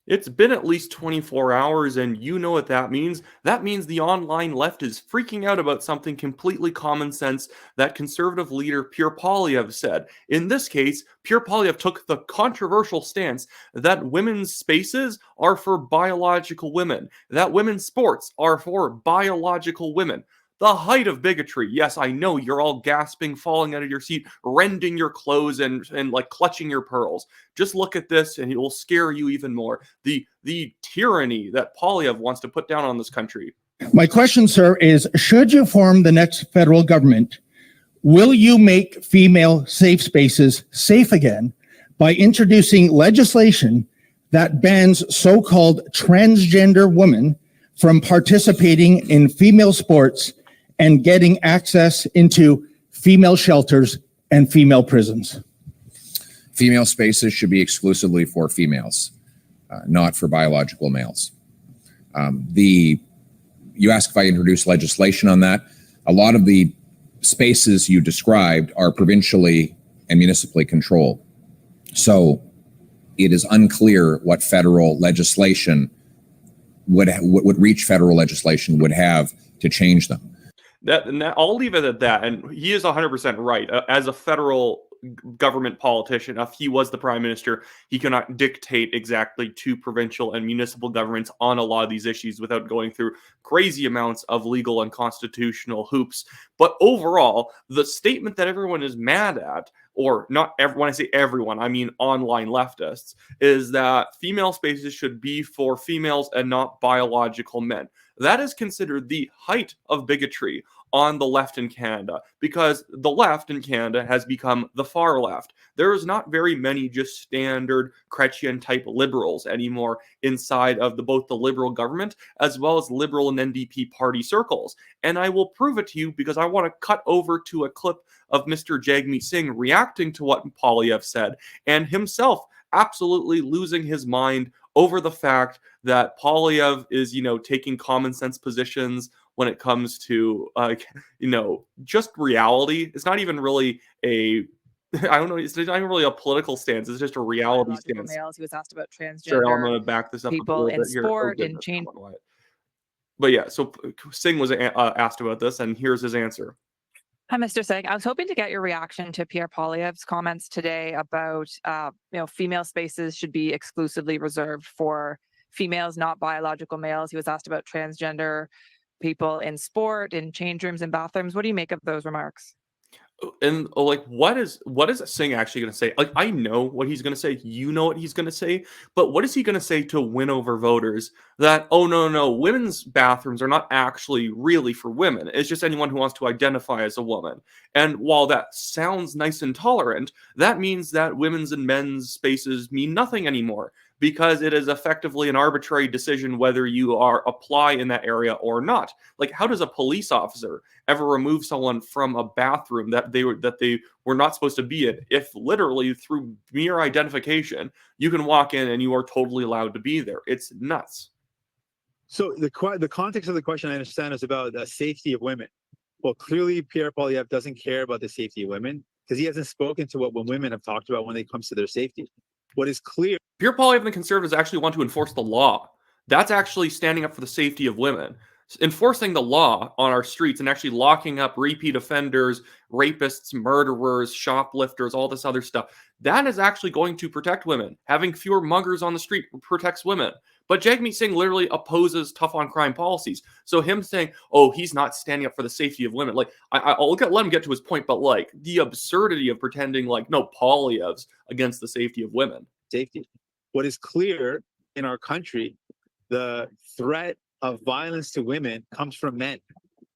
It's been at least 24 hours, and you know what that means. That means the online left is freaking out about something completely common sense that conservative leader Pierre Poilievre said. In this case, Pierre Poilievre took the controversial stance that women's spaces are for biological women, that women's sports are for biological women. The height of bigotry. Yes, I know you're all gasping, falling out of your seat, rending your clothes, and like clutching your pearls. Just look at this, and it will scare you even more. The tyranny that Poilievre wants to put down on this country. My question, sir, is should you form the next federal government, will you make female safe spaces safe again by introducing legislation that bans so-called transgender women from participating in female sports and getting access into female shelters and female prisons? Female spaces should be exclusively for females, not for biological males. You ask if I introduce legislation on that. A lot of the spaces you described are provincially and municipally controlled. So it is unclear what federal legislation would reach federal legislation would have to change them. I'll leave it at that. And he is 100% right. As a federal government politician, if he was the prime minister, he cannot dictate exactly to provincial and municipal governments on a lot of these issues without going through crazy amounts of legal and constitutional hoops. But overall, the statement that everyone is mad at, or not everyone, when I say everyone, I mean online leftists, is that female spaces should be for females and not biological men. That is considered the height of bigotry on the left in Canada, because the left in Canada has become the far left. There is not very many just standard Chrétien type liberals anymore inside of both the Liberal government as well as Liberal and NDP party circles. And I will prove it to you because I want to cut over to a clip of Mr. Jagmeet Singh reacting to what Poilievre said, and himself absolutely losing his mind over the fact that Poilievre is, taking common sense positions when it comes to, just reality. It's not even really I don't know, it's not even really a political stance. It's just a reality stance. Males. He was asked about transgender. Sure, I'm going to back this up people a little in bit here. sport and change. But yeah, so Singh was asked about this, and here's his answer. Hi, Mr. Singh. I was hoping to get your reaction to Pierre Poilievre's comments today about, female spaces should be exclusively reserved for females, not biological males. He was asked about transgender people in sport, in change rooms and bathrooms. What do you make of those remarks? And what is Singh actually going to say? Like, I know what he's going to say. You know what he's going to say. But what is he going to say to win over voters? That, oh, no, women's bathrooms are not actually really for women. It's just anyone who wants to identify as a woman. And while that sounds nice and tolerant, that means that women's and men's spaces mean nothing anymore, because it is effectively an arbitrary decision whether you apply in that area or not. Like, how does a police officer ever remove someone from a bathroom that they were not supposed to be in, if literally through mere identification you can walk in and you are totally allowed to be there? It's nuts. So the context of the question, I understand, is about the safety of women. Well, clearly Pierre Poilievre doesn't care about the safety of women, because he hasn't spoken to what women have talked about when it comes to their safety. What is clear, Pierre Poilievre and the Conservatives actually want to enforce the law. That's actually standing up for the safety of women. Enforcing the law on our streets and actually locking up repeat offenders, rapists, murderers, shoplifters, all this other stuff, that is actually going to protect women. Having fewer muggers on the street protects women. But Jagmeet Singh literally opposes tough on crime policies. So him saying, oh, he's not standing up for the safety of women, I'll let him get to his point, but the absurdity of pretending no, Poilievre's against the safety of women. Safety. What is clear in our country, the threat of violence to women comes from men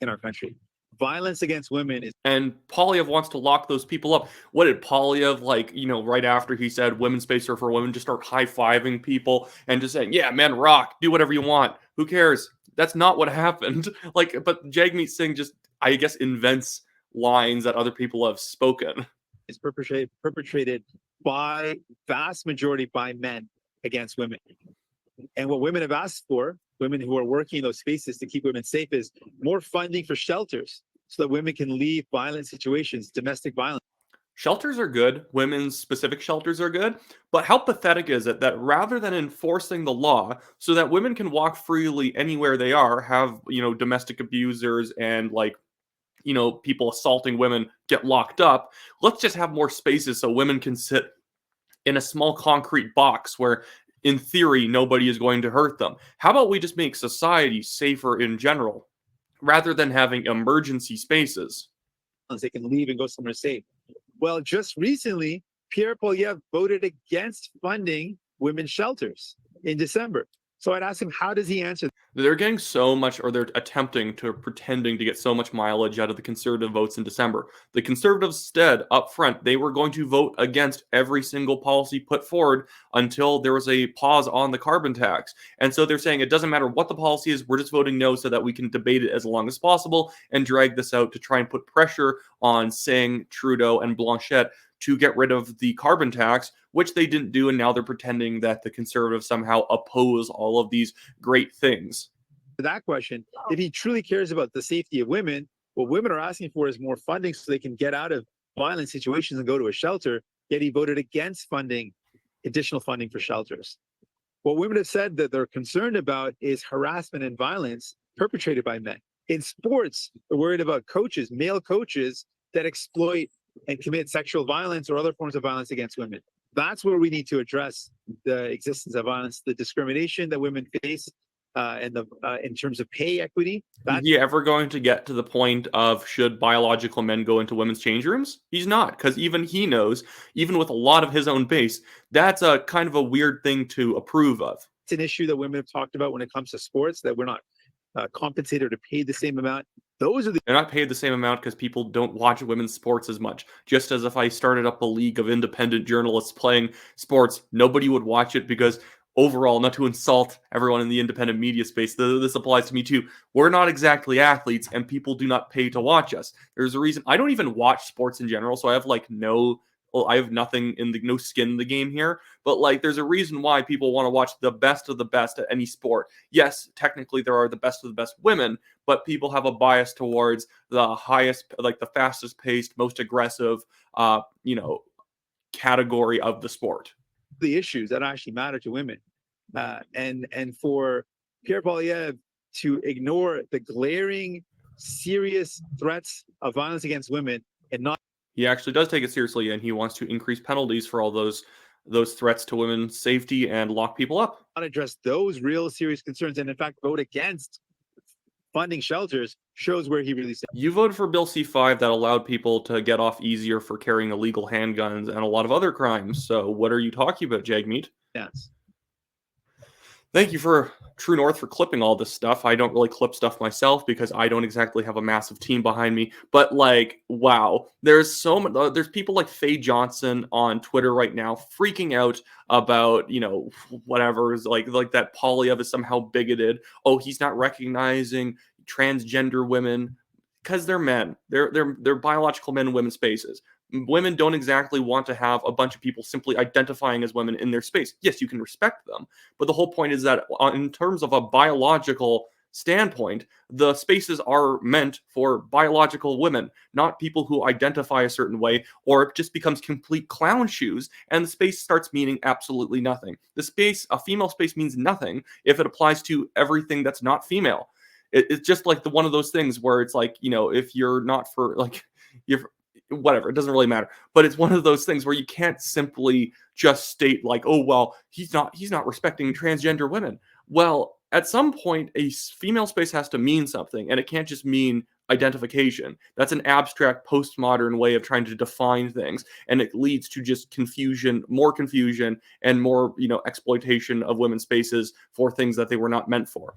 in our country. Violence against women is... And Poilievre wants to lock those people up. What did Poilievre, right after he said women's space are for women, just start high-fiving people and just saying, yeah, men rock, do whatever you want. Who cares? That's not what happened. But Jagmeet Singh just, I guess, invents lines that other people have spoken. It's perpetrated by vast majority by men against women. And what women have asked for, women who are working in those spaces to keep women safe, is more funding for shelters so that women can leave violent situations, domestic violence. Shelters are good. Women's specific shelters are good. But how pathetic is it that rather than enforcing the law so that women can walk freely anywhere they are, have, domestic abusers and people assaulting women get locked up, let's just have more spaces so women can sit in a small concrete box where in theory nobody is going to hurt them. How about we just make society safer in general rather than having emergency spaces? They can leave and go somewhere safe. Well, just recently, Pierre Poilievre voted against funding women's shelters in December. So I'd ask him, how does he answer? They're getting so much, or they're pretending to get so much mileage out of the conservative votes in December. The conservatives said up front they were going to vote against every single policy put forward until there was a pause on the carbon tax. And so they're saying it doesn't matter what the policy is, we're just voting no so that we can debate it as long as possible and drag this out to try and put pressure on Singh, Trudeau, and Blanchet to get rid of the carbon tax, which they didn't do, and now they're pretending that the conservatives somehow oppose all of these great things. That question, if he truly cares about the safety of women, what women are asking for is more funding so they can get out of violent situations and go to a shelter, yet he voted against funding, additional funding for shelters. What women have said that they're concerned about is harassment and violence perpetrated by men. In sports, they're worried about coaches, male coaches, that exploit and commit sexual violence or other forms of violence against women. That's where we need to address the existence of violence, the discrimination that women face, and in terms of pay equity. Is he ever going to get to the point of should biological men go into women's change rooms? He's not, because even he knows, even with a lot of his own base, that's a kind of a weird thing to approve of. It's an issue that women have talked about when it comes to sports, that we're not compensated or paid the same amount. They're not paid the same amount because people don't watch women's sports as much. Just as if I started up a league of independent journalists playing sports, nobody would watch it because overall, not to insult everyone in the independent media space, this applies to me too. We're not exactly athletes and people do not pay to watch us. There's a reason. I don't even watch sports in general, so I have I have nothing no skin in the game here, but there's a reason why people want to watch the best of the best at any sport. Yes, technically there are the best of the best women, but people have a bias towards the highest, the fastest paced, most aggressive, category of the sport. The issues that actually matter to women, and for Pierre Poilievre to ignore the glaring, serious threats of violence against women and not. He actually does take it seriously, and he wants to increase penalties for all those threats to women's safety and lock people up. Not address those real serious concerns, and in fact vote against funding shelters shows where he really stands. You voted for Bill C-5 that allowed people to get off easier for carrying illegal handguns and a lot of other crimes. So what are you talking about, Jagmeet? Yes. Thank you for True North for clipping all this stuff. I don't really clip stuff myself because I don't exactly have a massive team behind me. But wow, there's there's people like Faye Johnson on Twitter right now freaking out about whatever is like that Poilievre is somehow bigoted. Oh, he's not recognizing transgender women because they're men. They're biological men in women's spaces. Women don't exactly want to have a bunch of people simply identifying as women in their space. Yes, you can respect them, but the whole point is that in terms of a biological standpoint, the spaces are meant for biological women, not people who identify a certain way, or it just becomes complete clown shoes and the space starts meaning absolutely nothing. A female space means nothing if it applies to everything that's not female. It's just one of those things where it's if you're not for you're whatever, it doesn't really matter. But it's one of those things where you can't simply just state oh, well, he's not respecting transgender women. Well, at some point, a female space has to mean something, and it can't just mean identification. That's an abstract postmodern way of trying to define things, and it leads to just confusion, and more, exploitation of women's spaces for things that they were not meant for.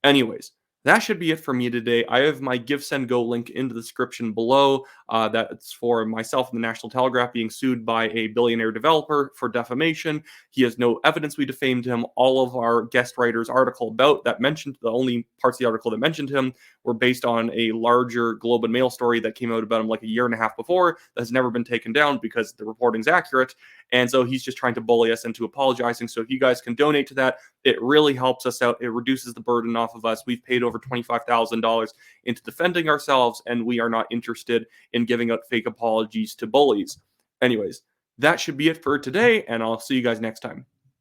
Anyways, that should be it for me today. I have my Give, Send, Go link in the description below. That's for myself and the National Telegraph being sued by a billionaire developer for defamation. He has no evidence we defamed him. All of our guest writers' article the only parts of the article that mentioned him were based on a larger Globe and Mail story that came out about him a year and a half before that has never been taken down because the reporting's accurate. And so he's just trying to bully us into apologizing. So if you guys can donate to that, it really helps us out. It reduces the burden off of us. We've paid over $25,000 into defending ourselves, and we are not interested in giving out fake apologies to bullies. Anyways, that should be it for today, and I'll see you guys next time.